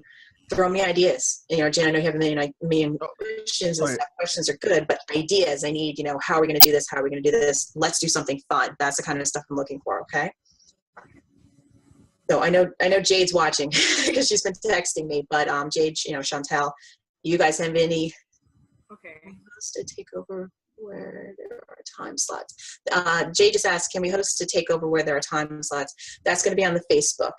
throw me ideas. Jen, I know you have a million questions and stuff. Questions are good, but ideas, I need, how are we going to do this? How are we going to do this? Let's do something fun. That's the kind of stuff I'm looking for. Okay. So I know Jade's watching because she's been texting me, but Jade, Chantel, you guys have any to take over where there are time slots? Jade just asked, can we host a takeover where there are time slots? That's going to be on the Facebook.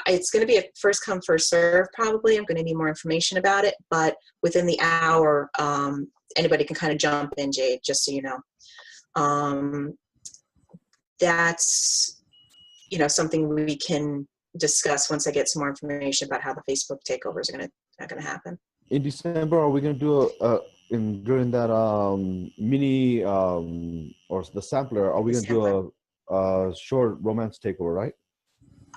It's going to be a first come, first serve, probably. I'm going to need more information about it, but within the hour, anybody can kind of jump in, Jade, just so you know. That's, something we can discuss once I get some more information about how the Facebook takeovers are going to happen. In December, are we going to do during that mini or the sampler? Are we going to do a short romance takeover, right?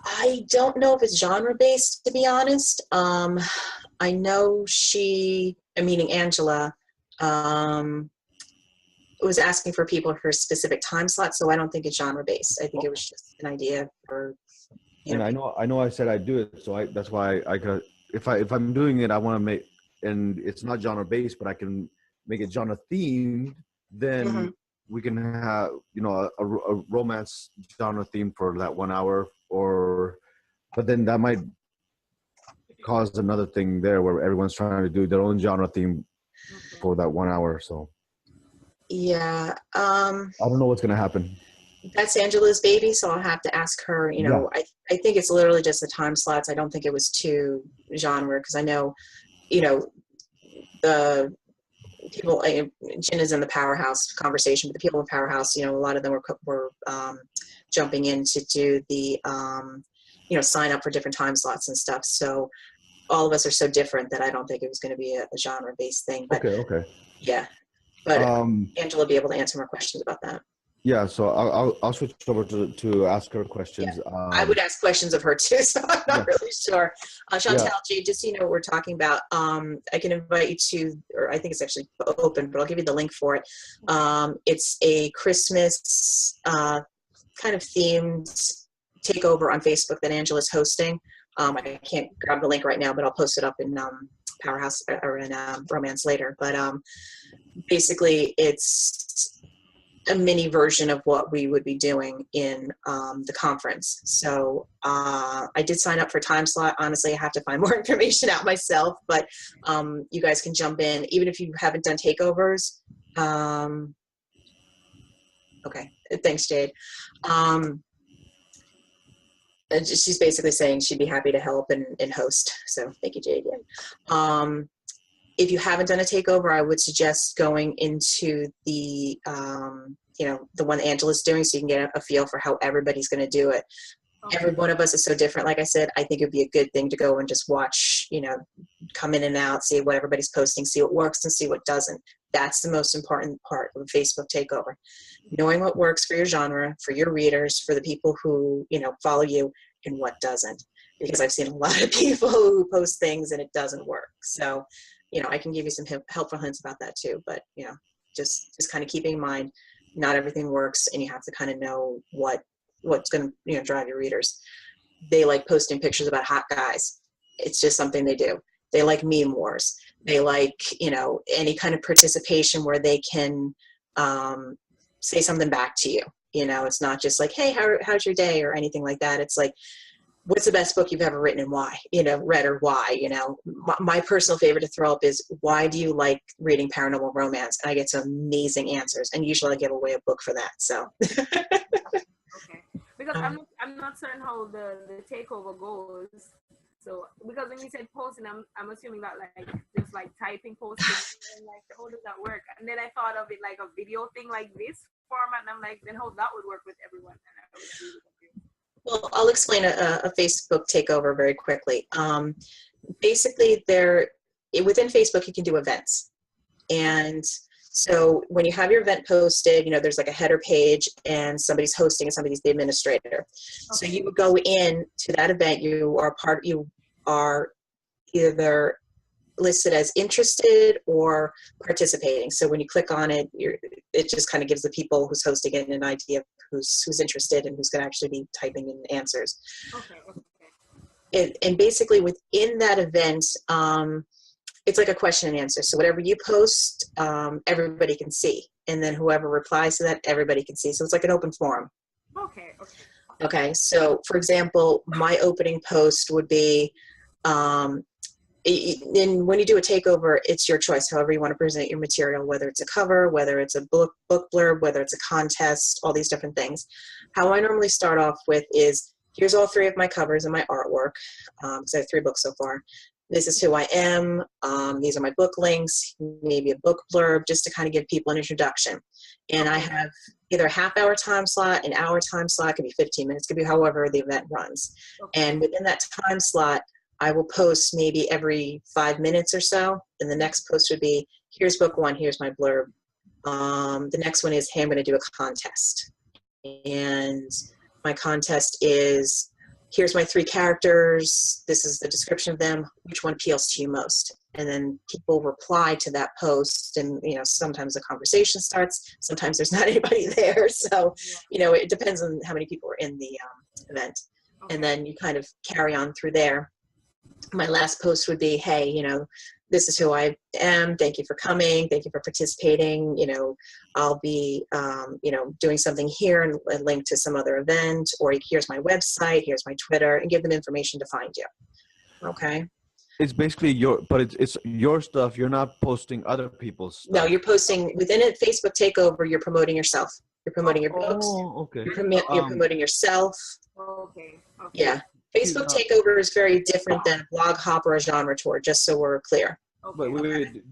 I don't know if it's genre based, to be honest. I know meaning Angela, was asking for people for specific time slots, so I don't think it's genre based. I think it was just an idea for. And I know I said I'd do it, so that's why I got. If I'm doing it, I want to make, and it's not genre based, but I can make it genre themed. Then we can have a romance genre theme for that 1 hour, but then that might cause another thing there where everyone's trying to do their own genre theme for that 1 hour. So. Yeah. I don't know what's going to happen. That's Angela's baby, so I'll have to ask her. I think it's literally just the time slots. I don't think it was too genre because I know, the people, Jen is in the Powerhouse conversation, but the people in Powerhouse, a lot of them were jumping in to do the, sign up for different time slots and stuff. So all of us are so different that I don't think it was going to be a genre-based thing. But okay. Yeah. But Angela will be able to answer more questions about that. Yeah, so I'll switch over to ask her questions. Yeah. I would ask questions of her too, so I'm not really sure. Chantel, Jade, just so you know what we're talking about, I can invite you to, or I think it's actually open, but I'll give you the link for it. It's a Christmas kind of themed takeover on Facebook that Angela's hosting. I can't grab the link right now, but I'll post it up in Powerhouse or in Romance later. But basically, it's a mini version of what we would be doing in the conference. So I did sign up for time slot. Honestly, I have to find more information out myself, but you guys can jump in, even if you haven't done takeovers. Okay, thanks, Jade. And she's basically saying she'd be happy to help and host. So thank you, Jade. If you haven't done a takeover, I would suggest going into the, the one Angela's doing, so you can get a feel for how everybody's going to do it. Okay. Every one of us is so different. Like I said, I think it'd be a good thing to go and just watch, come in and out, see what everybody's posting, see what works and see what doesn't. That's the most important part of a Facebook takeover. Knowing what works for your genre, for your readers, for the people who, follow you, and what doesn't. Because I've seen a lot of people who post things and it doesn't work. So, I can give you some helpful hints about that too. But, just kind of keeping in mind, not everything works, and you have to kind of know what's going to drive your readers. They like posting pictures about hot guys. It's just something they do. They like meme wars. They like, any kind of participation where they can say something back to you. It's not just like, hey, how's your day or anything like that. It's like, what's the best book you've ever written and why, read or why, my personal favorite to throw up is, why do you like reading paranormal romance? And I get some amazing answers, and usually I give away a book for that. So. Okay. Because I'm not certain how the takeover goes. So, because when you said posting, I'm assuming that just typing posting, and how does that work? And then I thought of it like a video thing like this format, and I'm like, then how that would work with everyone? And I was really confused. Well, I'll explain a Facebook takeover very quickly. Basically, within Facebook, you can do events. And so when you have your event posted, there's like a header page, and somebody's hosting and somebody's the administrator. Okay. So you would go in to that event. You are either listed as interested or participating. So when you click on it, it just kind of gives the people who's hosting it an idea of who's interested and who's going to actually be typing in answers. Okay. And basically within that event, it's like a question and answer. So whatever you post, everybody can see. And then whoever replies to that, everybody can see. So it's like an open forum. Okay. So for example, my opening post would be, and when you do a takeover, it's your choice, however you want to present your material, whether it's a cover, whether it's a book blurb, whether it's a contest, all these different things. How I normally start off with is, here's all 3 of my covers and my artwork, because I have 3 books so far. This is who I am. These are my book links, maybe a book blurb, just to kind of give people an introduction. And I have either a half-hour time slot, an hour time slot, it could be 15 minutes, it could be however the event runs. And within that time slot, I will post maybe every 5 minutes or so. And the next post would be, here's book 1, here's my blurb. The next one is, hey, I'm going to do a contest. And my contest is, here's my 3 characters. This is the description of them. Which one appeals to you most? And then people reply to that post. And, sometimes the conversation starts. Sometimes there's not anybody there. So, it depends on how many people are in the event. And then you kind of carry on through there. My last post would be, hey, this is who I am. Thank you for coming. Thank you for participating. I'll be, doing something here and a link to some other event, or here's my website, here's my Twitter, and give them information to find you. Okay. It's basically it's your stuff. You're not posting other people's stuff. No, you're posting within a Facebook takeover. You're promoting yourself. You're promoting your books. Oh, okay. You're promoting yourself. Okay. Yeah. Facebook takeover is very different than a blog hop or a genre tour, just so we're clear. But wait.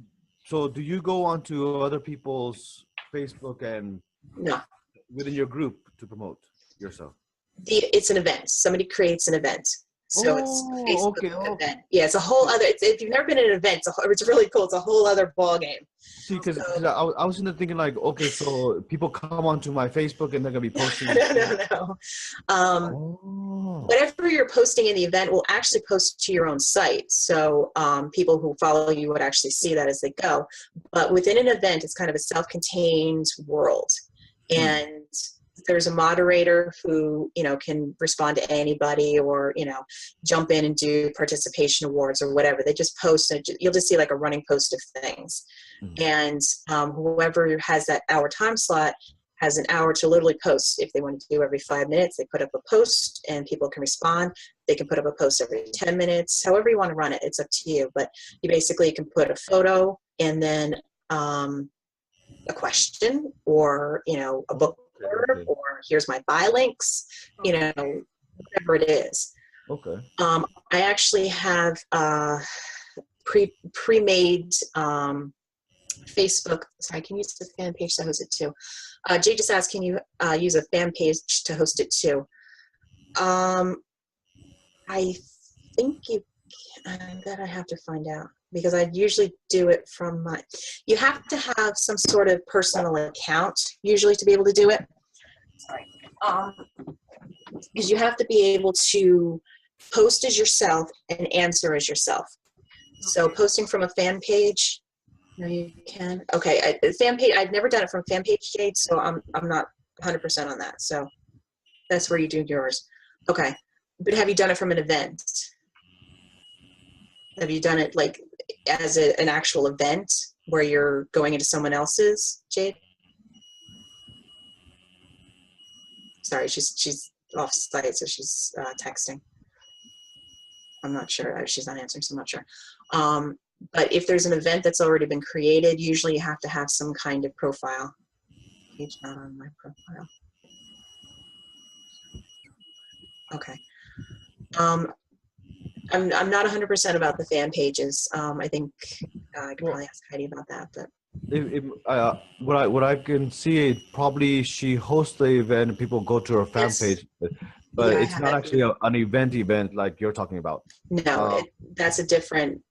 So do you go onto other people's Facebook and within your group to promote yourself? It's an event. Somebody creates an event. So it's Facebook event. Yeah, it's a whole other. If you've never been at an event, it's really cool. It's a whole other ball game. See, because I was thinking like, okay, so people come onto my Facebook and they're gonna be posting. No. Whatever you're posting in the event will actually post to your own site. So people who follow you would actually see that as they go. But within an event, it's kind of a self-contained world, and there's a moderator who, can respond to anybody or, jump in and do participation awards or whatever. They just post, and you'll just see like a running post of things. And whoever has that hour time slot has an hour to literally post. If they want to do every 5 minutes, they put up a post and people can respond. They can put up a post every 10 minutes, however you want to run it. It's up to you. But you basically can put a photo and then a question or, a book blurb, or here's my buy links, whatever it is. Okay. I actually have pre-made Facebook. Sorry, I can use the fan page to host it too. Jay just asked, can you use a fan page to host it too? I think you can. That I have to find out, because I usually do it from my, you have to have some sort of personal account usually to be able to do it. Sorry. Because you have to be able to post as yourself and answer as yourself. So posting from a fan page, no, you can. Okay, fan page. I've never done it from fan page, Jade, so I'm not 100% on that. So that's where you do yours. Okay, but have you done it from an event? Have you done it like as an actual event where you're going into someone else's, Jade? Sorry, she's off site, so she's texting. I'm not sure. She's not answering, so I'm not sure. But if there's an event that's already been created, usually you have to have some kind of profile. Page not on my profile. Okay. I'm not 100% about the fan pages. I think I could probably ask Heidi about that. But what I can see, probably she hosts the event and people go to her fan page, but yeah, it's not actually an event like you're talking about. No, that's a different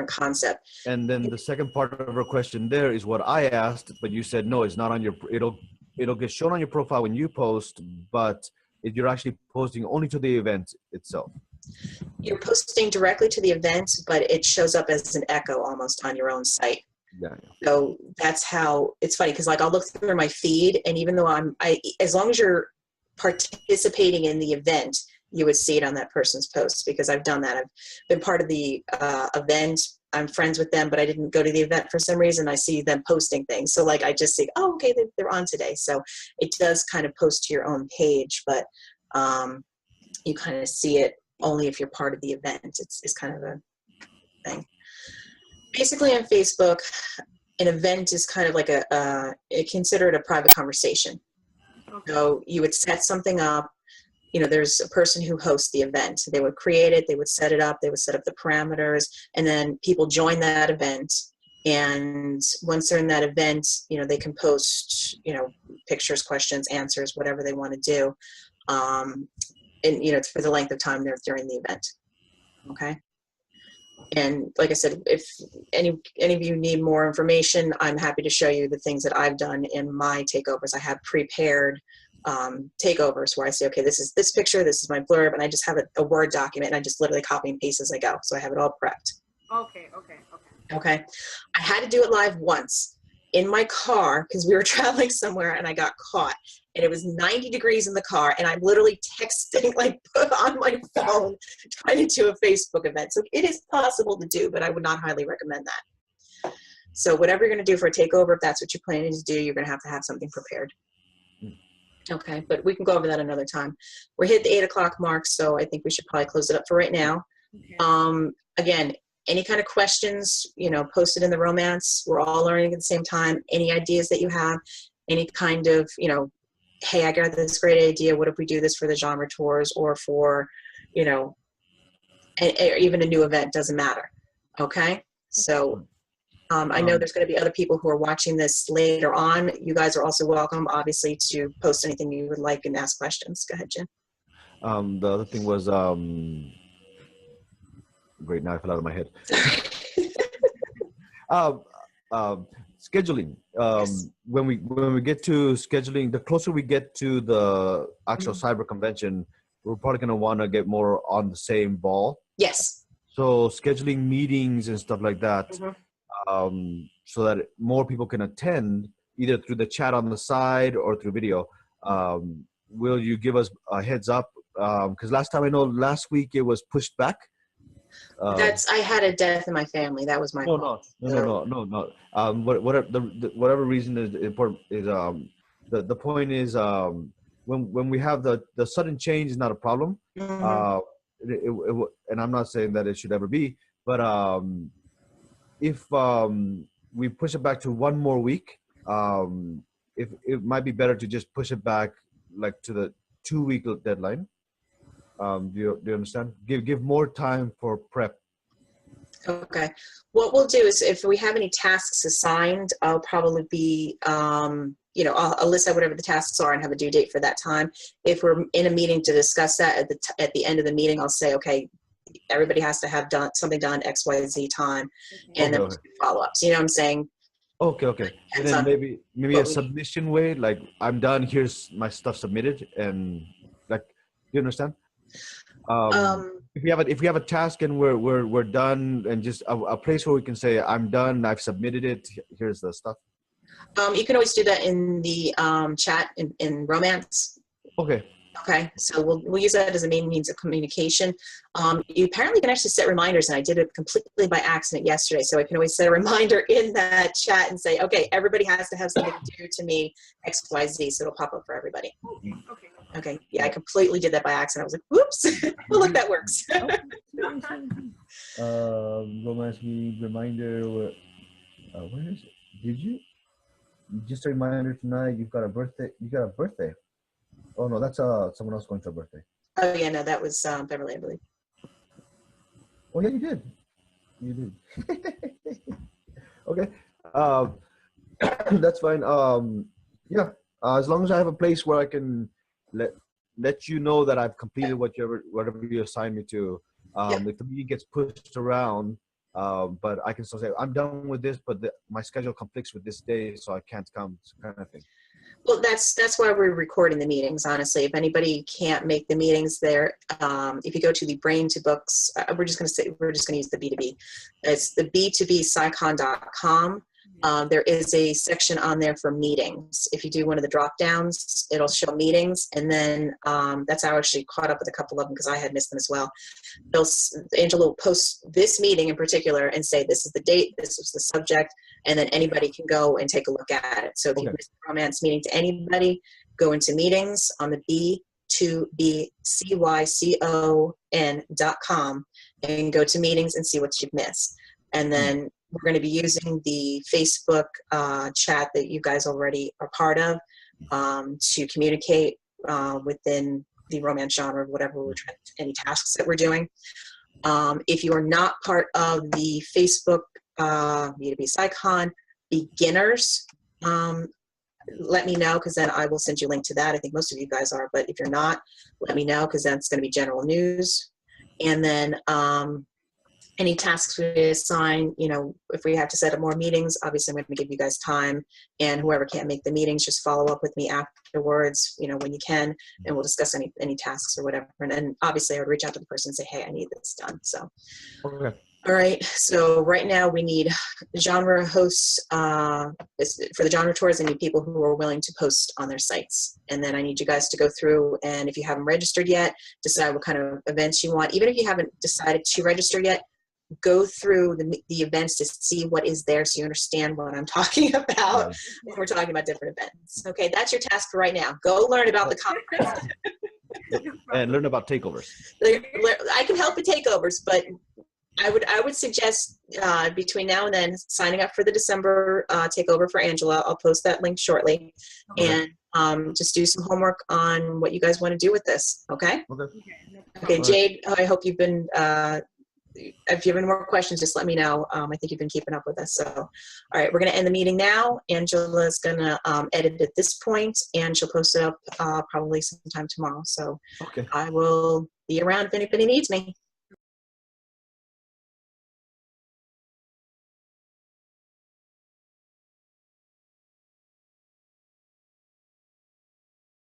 concept. And then the second part of her question there is what I asked, but you said no, it's not on your. It'll get shown on your profile when you post, but if you're actually posting only to the event itself. You're posting directly to the event, but it shows up as an echo almost on your own site. Yeah. So that's how it's funny, because like I'll look through my feed, and even though as long as you're participating in the event, you would see it on that person's post, because I've done that. I've been part of the event. I'm friends with them, but I didn't go to the event for some reason. I see them posting things. So like I just see, oh, okay, they're on today. So it does kind of post to your own page, but you kind of see it only if you're part of the event. It's kind of a thing. Basically on Facebook, an event is kind of like considered a private conversation. Okay. So you would set something up. You know, there's a person who hosts the event. They would create it, they would set it up, they would set up the parameters, and then people join that event. And once they're in that event, you know, they can post, you know, pictures, questions, answers, whatever they want to do. And, you know, for the length of time they're during the event. Okay. And like I said, if any of you need more information, I'm happy to show you the things that I've done in my takeovers. I have prepared takeovers where I say, okay, this is this picture, this is my blurb, and I just have a Word document, and I just literally copy and paste as I go. So I have it all prepped. Okay. I had to do it live once in my car because we were traveling somewhere and I got caught. And it was 90 degrees in the car, and I'm literally texting, like, on my phone, trying to do a Facebook event. So it is possible to do, but I would not highly recommend that. So whatever you're going to do for a takeover, if that's what you're planning to do, you're going to have something prepared. Okay, but we can go over that another time. We're hit the 8 o'clock mark, so I think we should probably close it up for right now. Okay. Again, any kind of questions, you know, post it in the romance. We're all learning at the same time. Any ideas that you have, any kind of, you know, hey, I got this great idea. What if we do this for the genre tours or for, you know, even a new event, doesn't matter. Okay. So I know there's going to be other people who are watching this later on. You guys are also welcome, obviously, to post anything you would like and ask questions. Go ahead, Jen. The other thing was, great, now I fell out of my head. Scheduling. Yes. When we get to scheduling, the closer we get to the actual cyber convention, we're probably going to want to get more on the same ball. Yes. So scheduling meetings and stuff like that, so that more people can attend, either through the chat on the side or through video. Will you give us a heads up? Because last week it was pushed back. I had a death in my family. That was my fault. No. Whatever reason is important is the point is when we have the sudden change is not a problem. And I'm not saying that it should ever be, but if we push it back to one more week, if it might be better to just push it back like to the 2-week deadline. Do you understand? Give more time for prep. Okay. What we'll do is if we have any tasks assigned, I'll probably be, I'll list out whatever the tasks are and have a due date for that time. If we're in a meeting to discuss that at the end of the meeting, I'll say, okay, everybody has to have something done X, Y, Z time, and then follow-ups. You know what I'm saying? Okay. And then maybe a submission way, like I'm done. Here's my stuff submitted, and like, you understand? If we have a task and we're done, and just a place where we can say I'm done, I've submitted it. Here's the stuff. You can always do that in the chat in Romance. Okay, so we'll use that as a main means of communication. You apparently can actually set reminders, and I did it completely by accident yesterday, so I can always set a reminder in that chat and say, okay, everybody has to have something due to me, X, Y, Z, so it'll pop up for everybody. Okay, yeah, I completely did that by accident. I was like, whoops, well, look, that works. Romance meeting reminder, where is it? Did you? Just a reminder tonight, you got a birthday. Oh no, that's someone else going to a birthday. Oh yeah, no, that was Beverly, I believe. Oh yeah, you did. Okay, that's fine. Yeah, as long as I have a place where I can let you know that I've completed whatever you assigned me to. If the meeting gets pushed around, but I can still say I'm done with this, but my schedule conflicts with this day, so I can't come, kind of thing. Well, that's why we're recording the meetings, honestly. If anybody can't make the meetings there, if you go to the Brain2Books, we're just going to use the B2B. It's the B2BCyCon.com. There is a section on there for meetings. If you do one of the drop downs, it'll show meetings, and then that's how I actually caught up with a couple of them because I had missed them as well. Angela will post this meeting in particular and say this is the date, this is the subject, and then anybody can go and take a look at it. So if you missed the Romance meeting to anybody, go into meetings on the B2BCyCon.com and go to meetings and see what you've missed. And then we're going to be using the Facebook chat that you guys already are part of to communicate within the romance genre, whatever we're trying, any tasks that we're doing. If you are not part of the Facebook B2BCyCon beginners, let me know, because then I will send you a link to that. I think most of you guys are, but if you're not, let me know, because that's going to be general news. And then any tasks we assign, if we have to set up more meetings, obviously I'm going to give you guys time, and whoever can't make the meetings, just follow up with me afterwards, when you can, and we'll discuss any tasks or whatever. And obviously I would reach out to the person and say, hey, I need this done. So, all right. So right now we need genre hosts for the genre tours. I need people who are willing to post on their sites. And then I need you guys to go through, and if you haven't registered yet, decide what kind of events you want. Even if you haven't decided to register yet, go through the events to see what is there so you understand what I'm talking about when we're talking about different events. Okay, that's your task for right now. Go learn about the conference. And learn about takeovers. I can help with takeovers, but I would suggest between now and then signing up for the December takeover for Angela. I'll post that link shortly. And just do some homework on what you guys want to do with this. Okay? Okay, Jade, I hope you've been if you have any more questions, just let me know. I think you've been keeping up with us. So, all right, we're going to end the meeting now. Angela's going to edit at this point, and she'll post it up probably sometime tomorrow. So I will be around if anybody needs me.